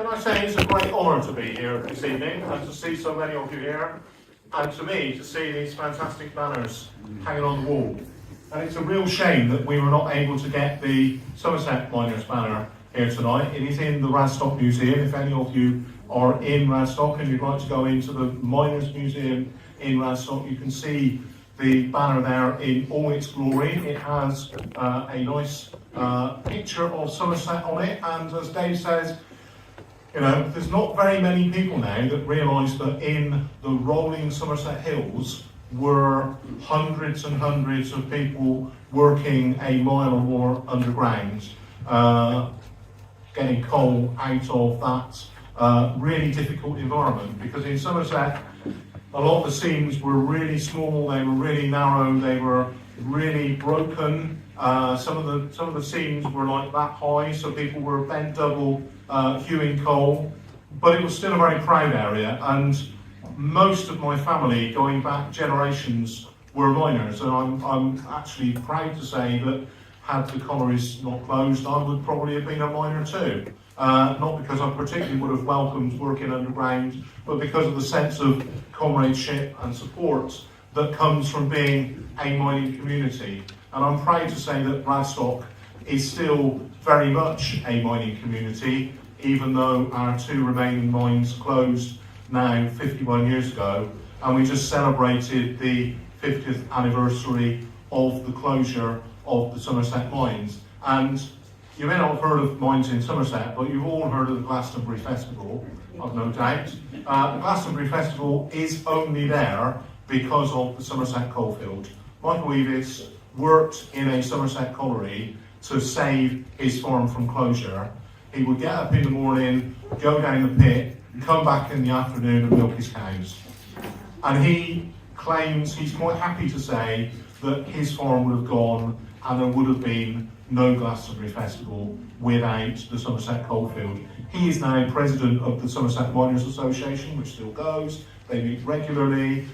Can I say it's a great honour to be here this evening and to see so many of you here, and to me to see these fantastic banners hanging on the wall. And it's a real shame that we were not able to get the Somerset Miners banner here tonight. It is in the Radstock Museum. If any of you are in Radstock and you'd like to go into the Miners Museum in Radstock, you can see the banner there in all its glory. It has a nice picture of Somerset on it, and as Dave says, you know, there's not very many people now that realise that in the rolling Somerset Hills were hundreds and hundreds of people working a mile or more underground, getting coal out of that really difficult environment. Because in Somerset, a lot of the seams were really small, they were really narrow, they were really broken. Some of the seams were like that high, so people were bent double hewing coal. But it was still a very proud area, and most of my family, going back generations, were miners. And I'm actually proud to say that had the collieries not closed, I would probably have been a miner too. Not because I particularly would have welcomed working underground, but because of the sense of comradeship and support that comes from being a mining community. And I'm proud to say that Radstock is still very much a mining community, even though our two remaining mines closed now 51 years ago, and we just celebrated the 50th anniversary of the closure of the Somerset mines. And you may not have heard of mines in Somerset, but you've all heard of the Glastonbury Festival, I've no doubt. The Glastonbury Festival is only there because of the Somerset coalfield. Michael Eavis worked in a Somerset colliery to save his farm from closure. He would get up in the morning, go down the pit, come back in the afternoon and milk his cows. And he claims, he's quite happy to say, that his farm would have gone and there would have been no Glastonbury Festival without the Somerset coalfield. He is now president of the Somerset Miners Association, which still goes. They meet regularly.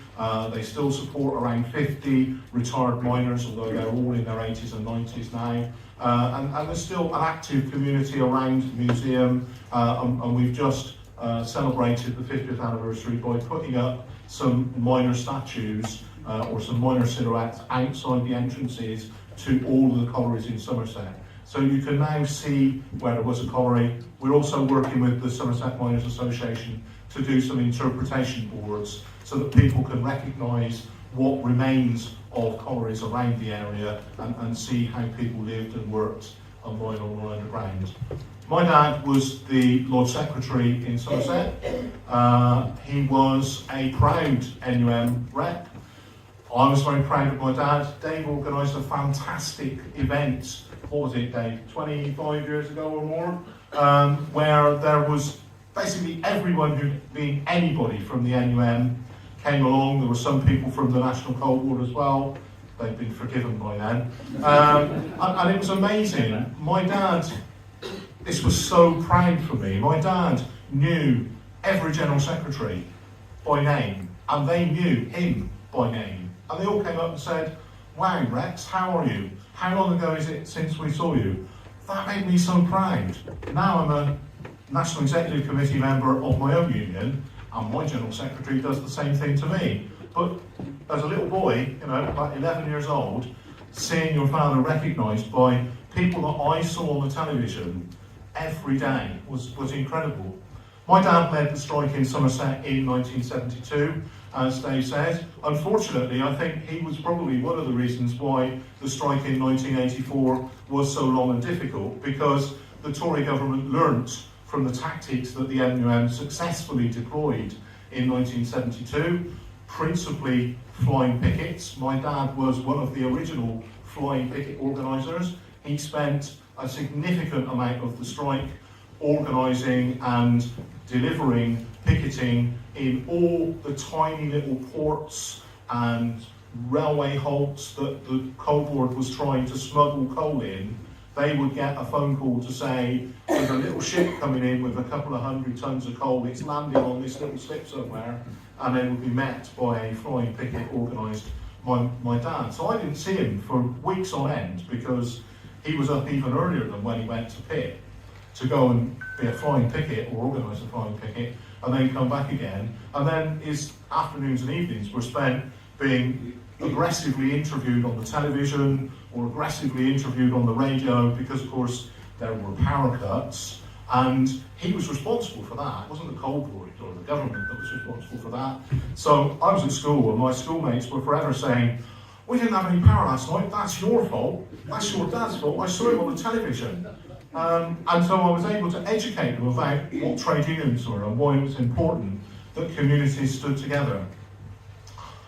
They still support around 50 retired miners, although they're all in their 80s and 90s now. And there's still an active community around the museum, and we've just celebrated the 50th anniversary by putting up some miner statues or some miner silhouettes outside the entrances to all of the collieries in Somerset. So you can now see where there was a colliery. We're also working with the Somerset Miners Association to do some interpretation boards so that people can recognise what remains of collieries around the area and see how people lived and worked on mine or underground. My dad was the Lord Secretary in Somerset. He was a proud NUM rep. I was very proud of my dad. Dave organised a fantastic event, what was it, Dave, 25 years ago or more, where there was basically everyone who'd been anybody from the NUM came along. There were some people from the National Coal Board as well. They've been forgiven by then. And it was amazing. My dad, this was so proud for me. My dad knew every General Secretary by name, and they knew him by name. And they all came up and said, "Wow, Rex, how are you? How long ago is it since we saw you?" That made me so proud. Now I'm a National Executive Committee member of my own union, and my General Secretary does the same thing to me. But as a little boy, you know, like 11 years old, seeing your father recognised by people that I saw on the television every day was incredible. My dad led the strike in Somerset in 1972, as Dave said. Unfortunately, I think he was probably one of the reasons why the strike in 1984 was so long and difficult, because the Tory government learnt from the tactics that the NUM successfully deployed in 1972, principally flying pickets. My dad was one of the original flying picket organisers. He spent a significant amount of the strike organising and delivering picketing in all the tiny little ports and railway halts that the coal board was trying to smuggle coal in. They would get a phone call to say, there's a little ship coming in with a couple of 100 tons of coal, it's landing on this little slip somewhere, and they would be met by a flying picket organised by my dad. So I didn't see him for weeks on end because he was up even earlier than when he went to pit. to go and be a flying picket or organise a flying picket and then come back again. And then his afternoons and evenings were spent being aggressively interviewed on the television or aggressively interviewed on the radio, because of course there were power cuts and he was responsible for that. It wasn't the Cold War or the government that was responsible for that. So I was at school and my schoolmates were forever saying, "We didn't have any power last night, that's your fault, that's your dad's fault, I saw him on the television." And so I was able to educate them about what trade unions were and why it was important that communities stood together.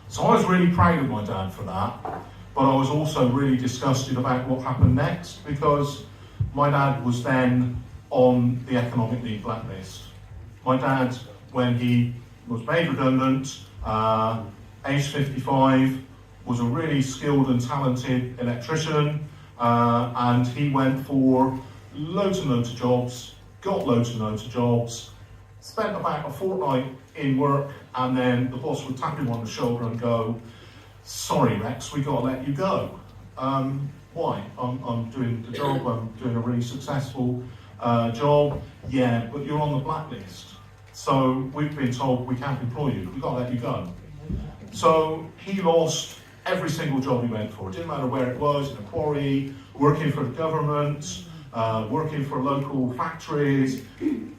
So I was really proud of my dad for that, but I was also really disgusted about what happened next, because my dad was then on the economic leave blacklist. My dad, when he was made redundant, aged 55, was a really skilled and talented electrician, and he went for loads and loads of jobs, got loads and loads of jobs, spent about a fortnight in work, and then the boss would tap him on the shoulder and go, "Sorry Rex, we got to let you go." Why? I'm doing the job, I'm doing a really successful job. "Yeah, but you're on the blacklist, so we've been told we can't employ you, we've got to let you go." So he lost every single job he went for. It didn't matter where it was, in a quarry, working for the government, working for local factories.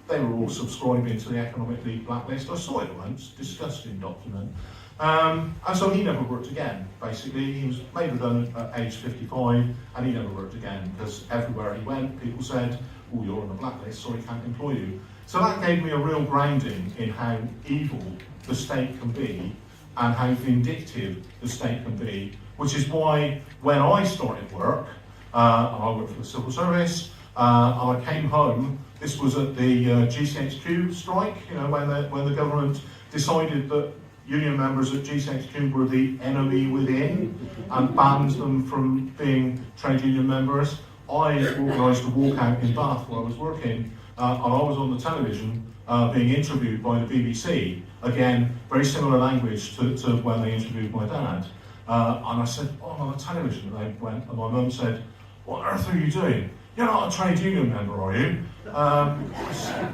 They were all subscribing to the economic leave blacklist. I saw it once, disgusting document. And so he never worked again, basically. He was made redundant at age 55 and he never worked again, because everywhere he went, people said, "Oh, you're on the blacklist, so we can't employ you." So that gave me a real grounding in how evil the state can be and how vindictive the state can be, which is why when I started work, and I worked for the civil service, and I came home, this was at the GCHQ strike, you know, when the government decided that union members at GCHQ were the enemy within and banned them from being trade union members. I organised a walkout in Bath where I was working, and I was on the television being interviewed by the BBC. Again, very similar language to when they interviewed my dad. And I said, "Oh, I'm on the television." And they went, and my mum said, "What on earth are you doing? You're not a trade union member, are you?" I said,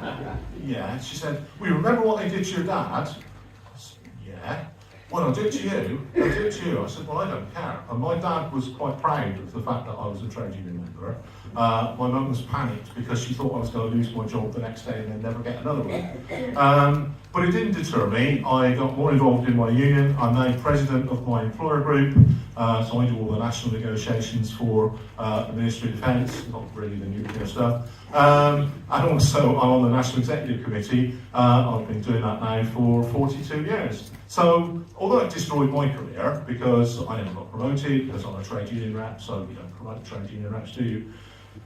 "Yeah." She said, "Well, you remember what they did to your dad?" I said, "Yeah." "Well, I did to you. I did to you." I said, "Well, I don't care." And my dad was quite proud of the fact that I was a trade union member. My mum was panicked because she thought I was going to lose my job the next day and then never get another one. But it didn't deter me. I got more involved in my union. I'm now president of my employer group, so I do all the national negotiations for the Ministry of Defence, not really the nuclear stuff. And also I'm on the National Executive Committee. I've been doing that now for 42 years. So although it destroyed my career because I never got promoted, because I'm a trade union rep, so you don't promote trade union reps, do you?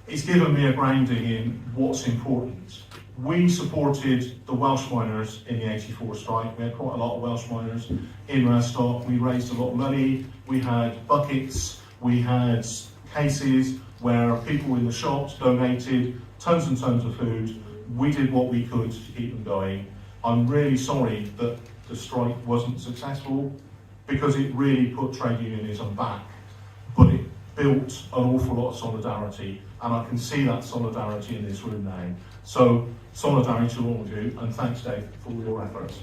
It's given me a grounding in what's important. We supported the Welsh miners in the '84 strike. We had quite a lot of Welsh miners in Radstock. We raised a lot of money. We had buckets. We had cases where people in the shops donated tons and tons of food. We did what we could to keep them going. I'm really sorry that the strike wasn't successful, because it really put trade unionism back, but it built an awful lot of solidarity, and I can see that solidarity in this room now. So solidarity to all of you, and thanks Dave for all your efforts.